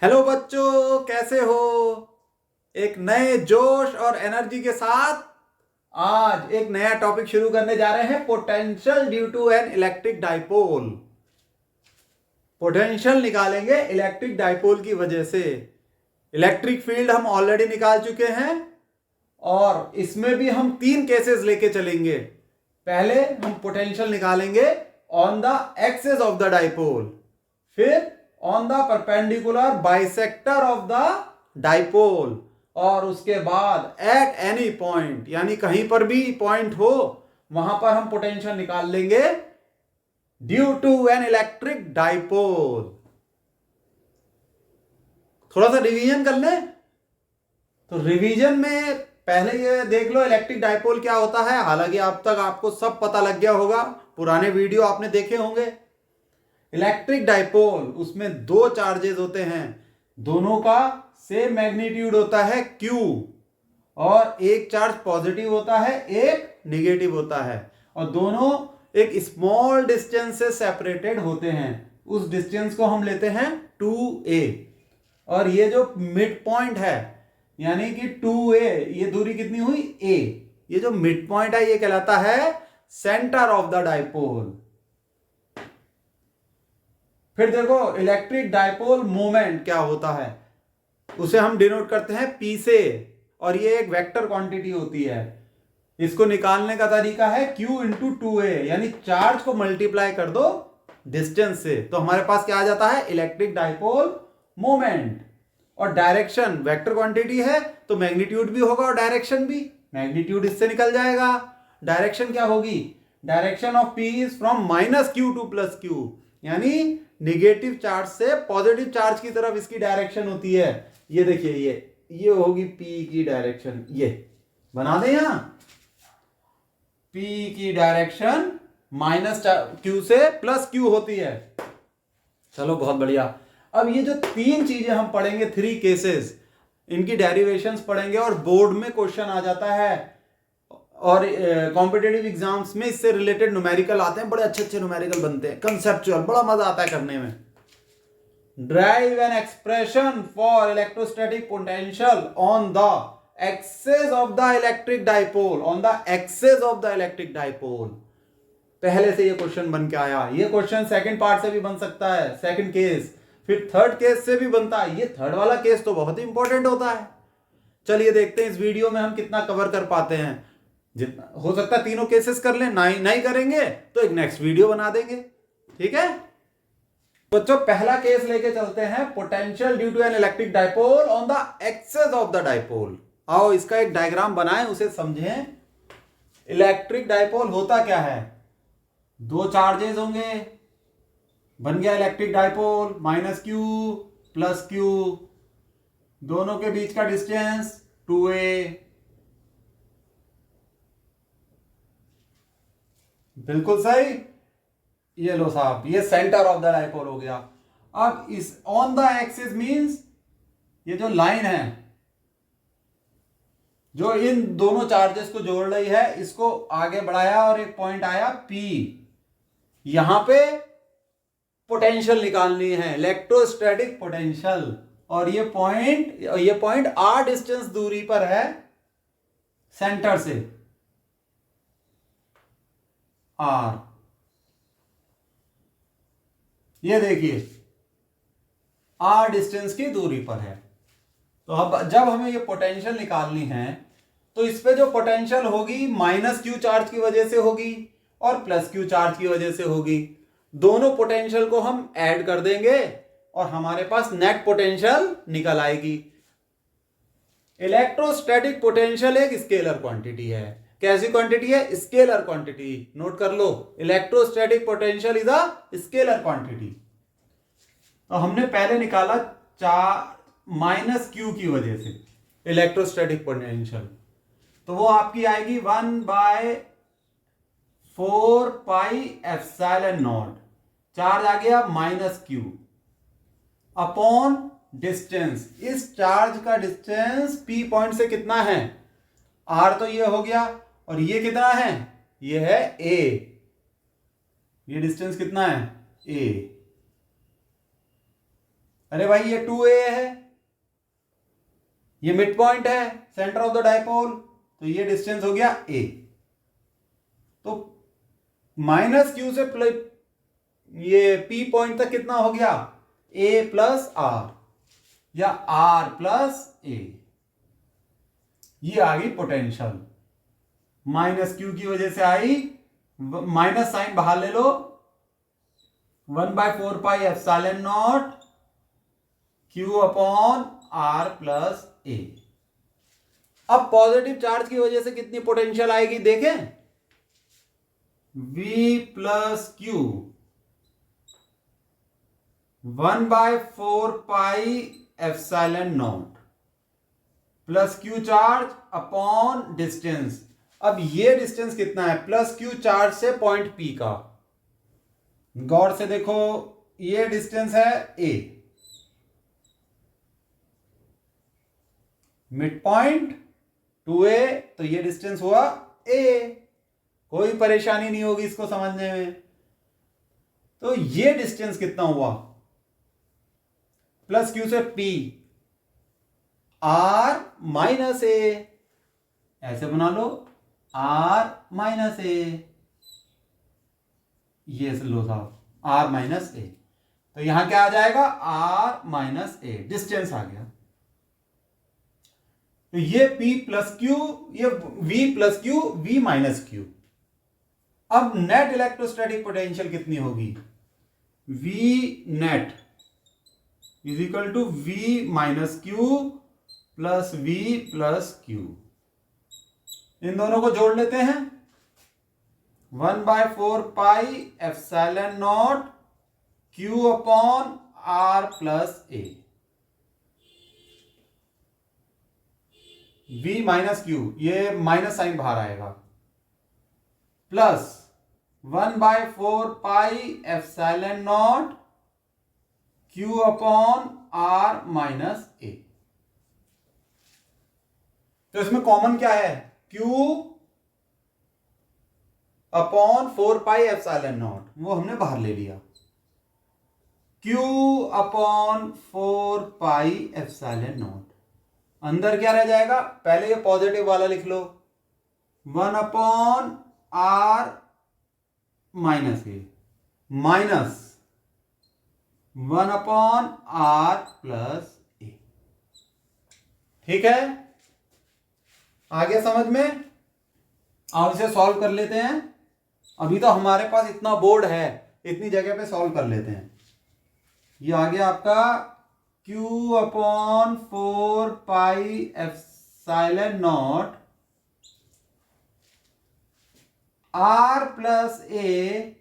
Hello बच्चों, कैसे हो। एक नए जोश और एनर्जी के साथ आज एक नया टॉपिक शुरू करने जा रहे हैं। Potential due to an electric dipole. Potential निकालेंगे इलेक्ट्रिक डाइपोल की वजह से। इलेक्ट्रिक फील्ड हम ऑलरेडी निकाल चुके हैं और इसमें भी हम तीन केसेस लेके चलेंगे। पहले हम पोटेंशियल निकालेंगे on the axis of the dipole, फिर on the perpendicular bisector of the dipole, और उसके बाद एट एनी पॉइंट, यानी कहीं पर भी पॉइंट हो वहां पर हम पोटेंशियल निकाल लेंगे due to an electric dipole. थोड़ा सा रिवीजन कर लें। तो रिवीजन में पहले ये देख लो इलेक्ट्रिक डाइपोल क्या होता है। हालांकि अब तक आपको सब पता लग गया होगा, पुराने वीडियो आपने देखे होंगे। इलेक्ट्रिक डाइपोल, उसमें दो चार्जेस होते हैं, दोनों का सेम मैग्नीट्यूड होता है Q, और एक चार्ज पॉजिटिव होता है, एक नेगेटिव होता है, और दोनों एक स्मॉल डिस्टेंस से सेपरेटेड होते हैं। उस डिस्टेंस को हम लेते हैं 2a, और ये जो मिड पॉइंट है यानी कि 2a, ये दूरी कितनी हुई a, ये जो मिड पॉइंट है ये कहलाता है सेंटर ऑफ द डाइपोल। फिर देखो इलेक्ट्रिक डाइपोल मोमेंट क्या होता है, उसे हम डिनोट करते हैं P से, और ये एक वेक्टर क्वांटिटी होती है। इसको निकालने का तरीका है Q इंटू 2a, यानी चार्ज को मल्टीप्लाई कर दो डिस्टेंस से, तो हमारे पास क्या आ जाता है इलेक्ट्रिक डाइपोल मोमेंट। और डायरेक्शन वेक्टर क्वांटिटी है तो मैग्नीट्यूड भी होगा और डायरेक्शन भी, मैग्नीट्यूड इससे निकल जाएगा। डायरेक्शन क्या होगी, direction of P is from -Q to +Q, यानी निगेटिव चार्ज से पॉजिटिव चार्ज की तरफ इसकी डायरेक्शन होती है। ये देखिए ये होगी P की डायरेक्शन, ये बना दें यहां P की डायरेक्शन -Q से +Q होती है। चलो बहुत बढ़िया। अब ये जो तीन चीजें हम पढ़ेंगे, थ्री केसेस, इनकी डेरिवेशंस पढ़ेंगे और बोर्ड में क्वेश्चन आ जाता है, और कॉम्पिटेटिव एग्जाम्स में इससे रिलेटेड न्यूमेरिकल आते हैं, बड़े अच्छे अच्छे न्यूमेरिकल बनते हैं, कंसेप्चुअल, बड़ा मजा आता है करने में। Derive an expression for electrostatic potential on the axis of the electric dipole, on the axis of the electric dipole. पहले से ये क्वेश्चन बन के आया। ये क्वेश्चन सेकंड पार्ट से भी बन सकता है, सेकंड केस, फिर थर्ड केस से भी बनता है। ये थर्ड वाला केस तो बहुत ही इंपॉर्टेंट होता है। चलिए देखते हैं इस वीडियो में हम कितना कवर कर पाते हैं। जितना हो सकता है तीनों केसेस कर लें, नहीं करेंगे तो एक नेक्स्ट वीडियो बना देंगे, ठीक है। बच्चों पहला केस लेके चलते हैं, potential due to an electric dipole on the axis of the dipole. आओ इसका एक डायग्राम बनाएं, उसे समझें। इलेक्ट्रिक डाइपोल होता क्या है, दो चार्जेस होंगे, बन गया इलेक्ट्रिक डाइपोल, -Q +Q, दोनों के बीच का डिस्टेंस 2a। बिल्कुल सही। ये लो साहब, ये सेंटर ऑफ द डाइपोल हो गया। अब इस ऑन द एक्सिस मींस ये जो लाइन है जो इन दोनों चार्जेस को जोड़ रही है, इसको आगे बढ़ाया और एक पॉइंट आया P, यहां पे पोटेंशियल निकालनी है, इलेक्ट्रोस्टैटिक पोटेंशियल, और ये पॉइंट r डिस्टेंस दूरी पर है सेंटर से, R। ये देखिए r डिस्टेंस की दूरी पर है। तो अब जब हमें ये पोटेंशियल निकालनी है तो इस पे जो पोटेंशियल होगी -Q चार्ज की वजह से होगी और +Q चार्ज की वजह से होगी। दोनों पोटेंशियल को हम ऐड कर देंगे और हमारे पास नेट पोटेंशियल निकल आएगी। इलेक्ट्रोस्टैटिक पोटेंशियल एक स्केलर क्वांटिटी है। कैसी क्वांटिटी है, स्केलर क्वांटिटी, नोट कर लो। Electrostatic potential is a scalar quantity. तो हमने पहले निकाला -Q की वजह से इलेक्ट्रोस्टैटिक पोटेंशियल, तो वो आपकी आएगी 1/4πε0, चार्ज आ गया -Q अपॉन डिस्टेंस। इस चार्ज का डिस्टेंस P पॉइंट से कितना है, R तो ये हो गया, और ये कितना है, ये है A, ये डिस्टेंस कितना है A। अरे भाई ये 2a है, ये मिड पॉइंट है सेंटर ऑफ द डायपोल, तो ये डिस्टेंस हो गया a। तो माइनस क्यू से प्लस ये p पॉइंट तक कितना हो गया, a प्लस r या r प्लस a। ये आ गई पोटेंशियल, माइनस क्यू की वजह से आई, माइनस साइन बाहर ले लो, 1/4πε0 q upon r plus a। अब पॉजिटिव चार्ज की वजह से कितनी पोटेंशियल आएगी देखें, v plus Q 1/4πε0 plus Q charge upon distance. अब ये डिस्टेंस कितना है, प्लस क्यू चार्ज से पॉइंट P का, गौर से देखो, ये डिस्टेंस है a, मिड पॉइंट 2a, तो ये डिस्टेंस हुआ a। कोई परेशानी नहीं होगी इसको समझने में। तो ये डिस्टेंस कितना हुआ, प्लस क्यू से P, r माइनस a, ऐसे बना लो, r माइनस a, ये लो साहब, r माइनस a। तो यहां क्या आ जाएगा, r माइनस a, डिस्टेंस आ गया। तो ये P प्लस क्यू, ये V plus Q, V minus Q. अब नेट इलेक्ट्रोस्टैटिक पोटेंशियल कितनी होगी, V net is equal to V minus Q plus V plus Q. इन दोनों को जोड़ लेते हैं, 1/4πε0 q upon r plus a, v minus Q, ये माइनस साइन बाहर आएगा, plus 1/4πε0 q upon r minus a। तो इसमें कॉमन क्या है, q अपॉन 4πε0, वो हमने बाहर ले लिया, q अपॉन 4πε0। अंदर क्या रह जाएगा, पहले ये पॉजिटिव वाला लिख लो, 1 upon r minus A, minus 1 upon r plus A. ठीक है, आगे समझ में। अब इसे सॉल्व कर लेते हैं। अभी तो हमारे पास इतना बोर्ड है, इतनी जगह पे सॉल्व कर लेते हैं। ये आ गया आपका q upon 4πε0 r plus A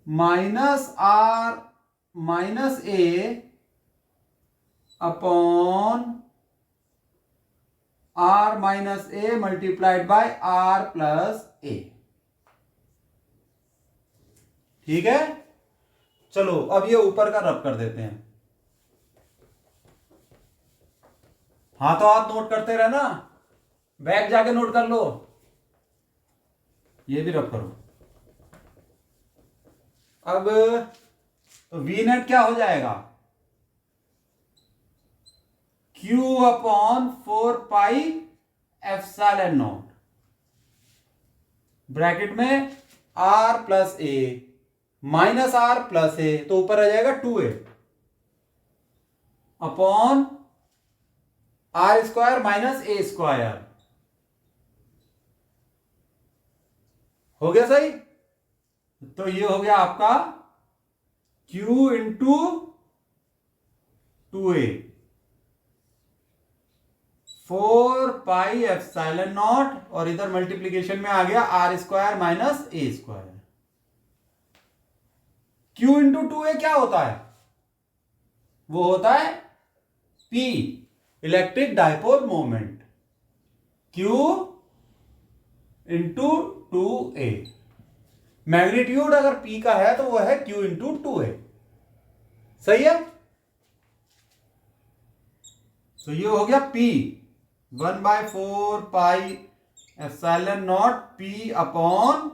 minus r minus A upon r minus A multiplied by r plus A. ठीक है, चलो अब ये ऊपर का रब कर देते हैं। हाथों हाथ नोट करते रहना, बैग जाके नोट कर लो, ये भी रब करो। अब तो वी नेट क्या हो जाएगा, q अपॉन 4πε0 ब्रैकेट में r plus A minus r plus A, तो ऊपर आ जाएगा 2a upon r square minus ए स्क्वायर। हो गया सही। तो ये हो गया आपका q इंटू 2a 4πε0 और इधर मल्टीप्लीकेशन में आ गया r स्क्वायर माइनस ए स्क्वायर। q इंटू 2a क्या होता है, वो होता है p electric dipole moment, q into 2a। Magnitude अगर p का है तो वो है q इंटू 2a। सही है, तो ये हो गया p 1/4πε0 p upon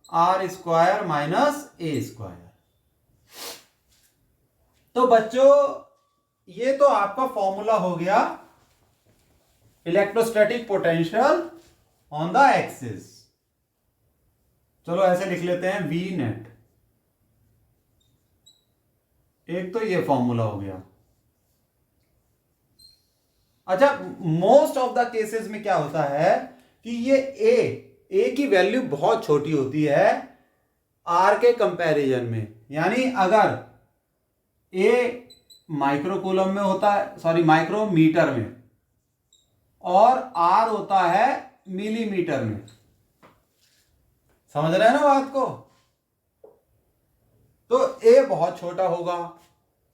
r square minus ए स्क्वायर। तो बच्चों ये तो आपका फॉर्मूला हो गया electrostatic potential on the axis. चलो ऐसे लिख लेते हैं वी नेट। एक तो ये फॉर्मूला हो गया। अच्छा, मोस्ट ऑफ द केसेस में क्या होता है कि ये ए की वैल्यू बहुत छोटी होती है आर के कंपैरिजन में। यानी अगर ए माइक्रोकूलम में होता है, सॉरी माइक्रोमीटर में, और आर होता है मिलीमीटर में। समझ रहे हैं ना बात को? तो ए बहुत छोटा होगा,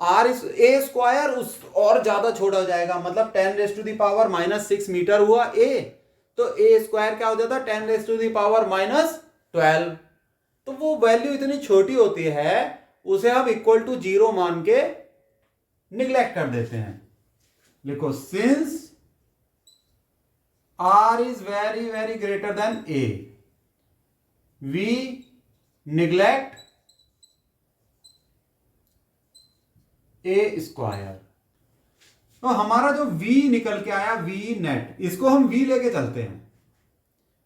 आर ए स्क्वायर उस और ज्यादा छोटा हो जाएगा, मतलब 10⁻⁻⁻6 मीटर हुआ ए, तो ए स्क्वायर क्या हो जाता है 10⁻⁻12। तो वो वैल्यू इतनी छोटी होती है, उसे हम इक्वल टू 0 मान के निग्लेक्ट कर देते हैं। लिखो since r is very very greater than a, we neglect a square. तो हमारा जो v निकल के आया v नेट, इसको हम v लेके चलते हैं।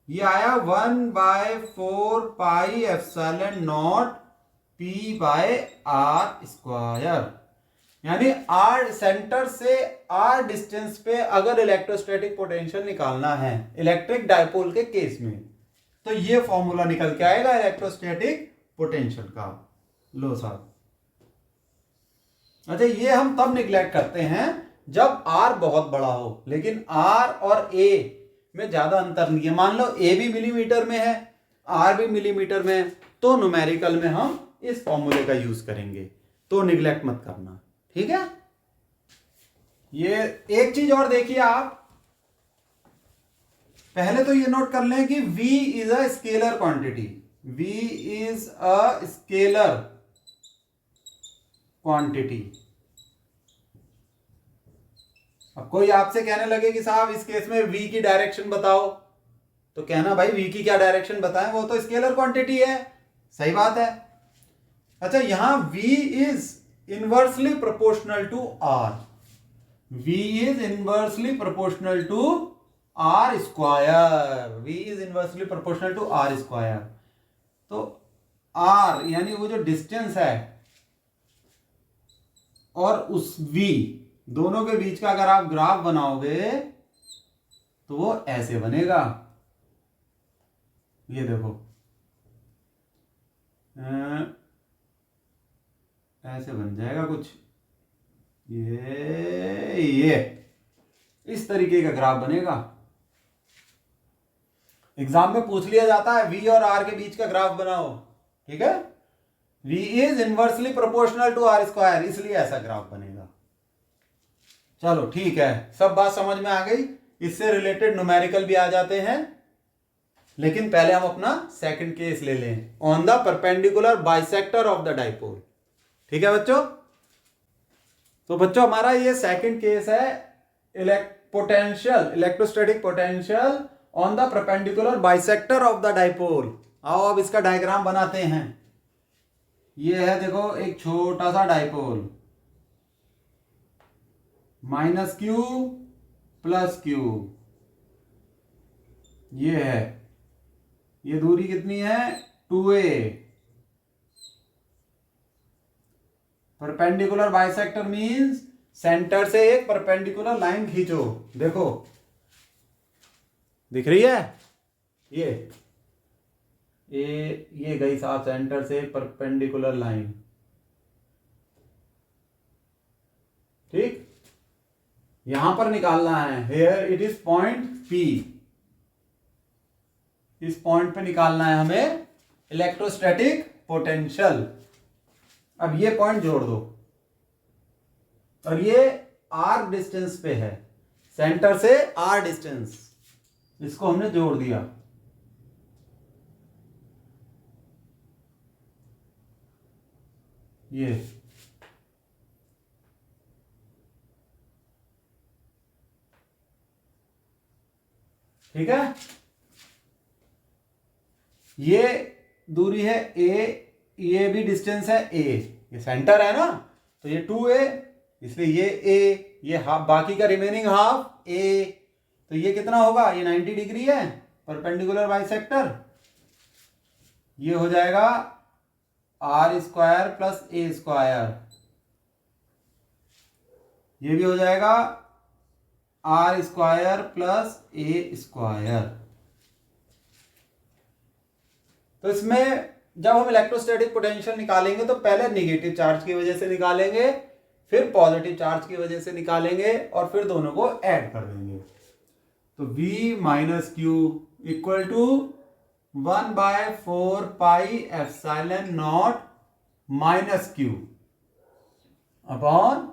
ये आया 1/4 pi epsilon naught p by r square. यानी r सेंटर से r डिस्टेंस पे अगर इलेक्ट्रोस्टैटिक पोटेंशियल निकालना है इलेक्ट्रिक डायपोल के केस में, तो ये फॉर्मूला निकल के आएगा इलेक्ट्रोस्टैटिक पोटेंशियल का। लो साहब, अच्छा ये हम तब निग्लेक्ट करते हैं जब r बहुत बड़ा हो, लेकिन r और a में ज्यादा अंतर नहीं है। मान लो a भी मिलीमीटर में है, r भी मिलीमीटर में है, तो न्यूमेरिकल में हम इस फॉर्मूले का यूज करेंगे। तो निग्लेक्ट मत करना, ठीक है। ये एक चीज और देखिए आप, पहले तो ये नोट कर लें कि v is a scalar quantity. v is a scalar quantity. अब कोई आपसे कहने लगे कि साहब इस केस में v की डायरेक्शन बताओ, तो कहना भाई v की क्या डायरेक्शन बताएं, वो तो स्केलर क्वांटिटी है। सही बात है। अच्छा, यहां v is inversely proportional to r, v is inversely proportional to r square, v is inversely proportional to r square. तो r यानी वो जो डिस्टेंस है और उस v दोनों के बीच का अगर आप ग्राफ बनाओगे तो वो ऐसे बनेगा। ये देखो, ऐसे बन जाएगा कुछ, ये इस तरीके का ग्राफ बनेगा। एग्जाम में पूछ लिया जाता है v और r के बीच का ग्राफ बनाओ, ठीक है। v is inversely proportional to r square, इसलिए ऐसा ग्राफ बनेगा। चलो ठीक है, सब बात समझ में आ गई। इससे रिलेटेड न्यूमेरिकल भी आ जाते हैं, लेकिन पहले हम अपना सेकंड केस ले लें, on the perpendicular bisector of the dipole. ठीक है बच्चों। तो बच्चों हमारा ये सेकंड केस है electrostatic potential on the perpendicular bisector of the dipole. आओ अब इसका डायग्राम बनाते हैं। ये है देखो एक छोटा सा डाइपोल, -q + q, ये है, ये दूरी कितनी है 2a। Perpendicular bisector means centre से एक परपेंडिकुलर लाइन खींचो। देखो दिख रही है, ये गई साहब सेंटर से परपेंडिकुलर लाइन, ठीक। यहां पर निकालना है, here it is point P, इस पॉइंट पे निकालना है हमें इलेक्ट्रोस्टैटिक पोटेंशियल। अब ये पॉइंट जोड़ दो, और ये r डिस्टेंस पे है, सेंटर से r डिस्टेंस, इसको हमने जोड़ दिया। ये ठीक है, ये दूरी है a, ये भी डिस्टेंस है a, ये सेंटर है ना, तो ये 2a, इसलिए ये a, ये हाफ, बाकी का रिमेनिंग हाफ a, तो ये कितना होगा, ये 90 डिग्री है परपेंडिकुलर बाइसेक्टर, ये हो जाएगा r square plus a square, ये भी हो जाएगा r square plus a square. तो इसमें जब हम इलेक्ट्रोस्टैटिक पोटेंशियल निकालेंगे तो पहले निगेटिव चार्ज की वजह से निकालेंगे, फिर पॉजिटिव चार्ज की वजह से निकालेंगे और फिर दोनों को ऐड कर देंगे। तो v minus q equal to 1/4 pi epsilon naught minus q upon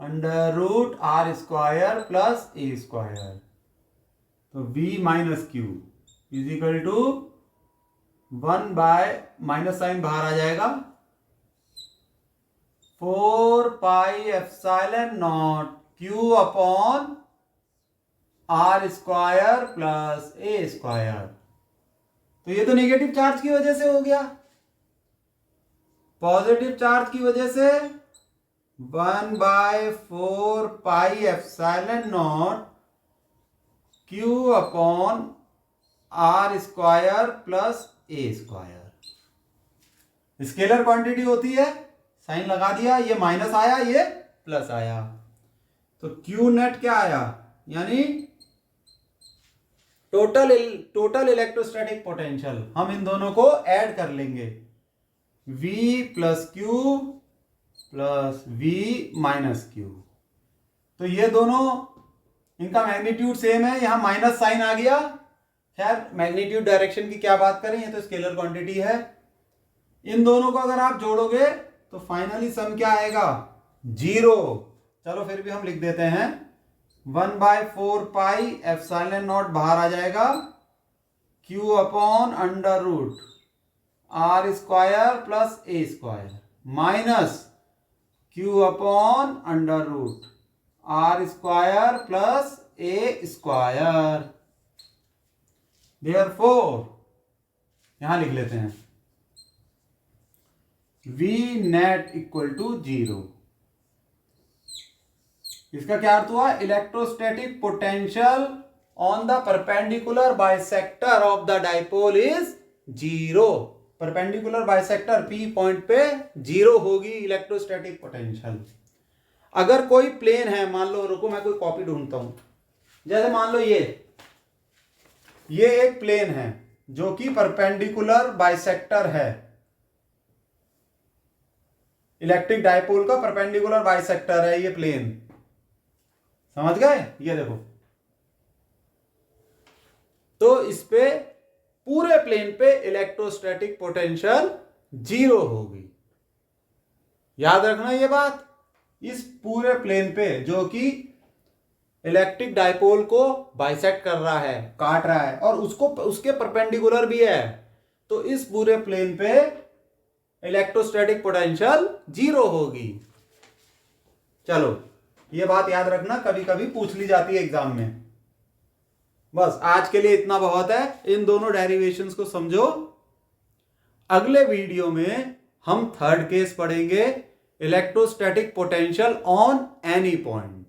under root r square plus a square. तो v minus q is equal to 1 by minus sign बाहर आ जाएगा 4 pi epsilon naught q upon r square plus a square. तो ये तो negative charge की वजह से हो गया, पॉजिटिव चार्ज की वजह से 1/4 pi epsilon naught q upon r square plus a square. Scalar quantity होती है, साइन लगा दिया, ये माइनस आया, ये प्लस आया, तो क्यू नेट क्या आया, यानी टोटल इलेक्ट्रोस्टैटिक पोटेंशियल। हम इन दोनों को ऐड कर लेंगे, v plus Q plus v minus Q. तो ये दोनों, इनका मैग्नीट्यूड सेम है, यहां माइनस साइन आ गया। खैर मैग्नीट्यूड डायरेक्शन की क्या बात करें, ये तो स्केलर क्वांटिटी है। इन दोनों को अगर आप जोड़ोगे तो फाइनली सम क्या आएगा, 0। चलो फिर भी हम लिख देते हैं 1/4 पाई एप्सिलॉन नॉट बाहर आ जाएगा, q upon under root r square plus a square minus q upon under root r square plus a square. Therefore यहां लिख लेते हैं v नेट इक्वल टू 0। इसका क्या अर्थ हुआ, electrostatic potential on the perpendicular bisector of the dipole is 0। Perpendicular bisector P point पे 0 होगी electrostatic potential. अगर कोई प्लेन है, मान लो, रुको मैं कोई कॉपी ढूंढता हूं, जैसे मान लो ये एक प्लेन है जो कि परपेंडिकुलर बाइसेक्टर है, इलेक्ट्रिक डाइपोल का परपेंडिकुलर बाइसेक्टर है ये प्लेन, समझ गए, ये देखो। तो इस पे पूरे प्लेन पे इलेक्ट्रोस्टैटिक पोटेंशियल 0 होगी, याद रखना ये बात। इस पूरे प्लेन पे जो कि इलेक्ट्रिक डाइपोल को बाइसेक्ट कर रहा है, काट रहा है, और उसके परपेंडिकुलर भी है, तो इस पूरे प्लेन पे इलेक्ट्रोस्टैटिक पोटेंशियल 0 होगी। चलो ये बात याद रखना, कभी कभी पूछ ली जाती है एग्जाम में। बस आज के लिए इतना बहुत है, इन दोनों डेरिवेशंस को समझो। अगले वीडियो में हम थर्ड केस पढ़ेंगे, electrostatic potential on any point.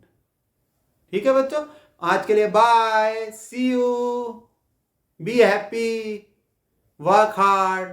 ठीक है बच्चों, आज के लिए bye, see you, be happy, work hard.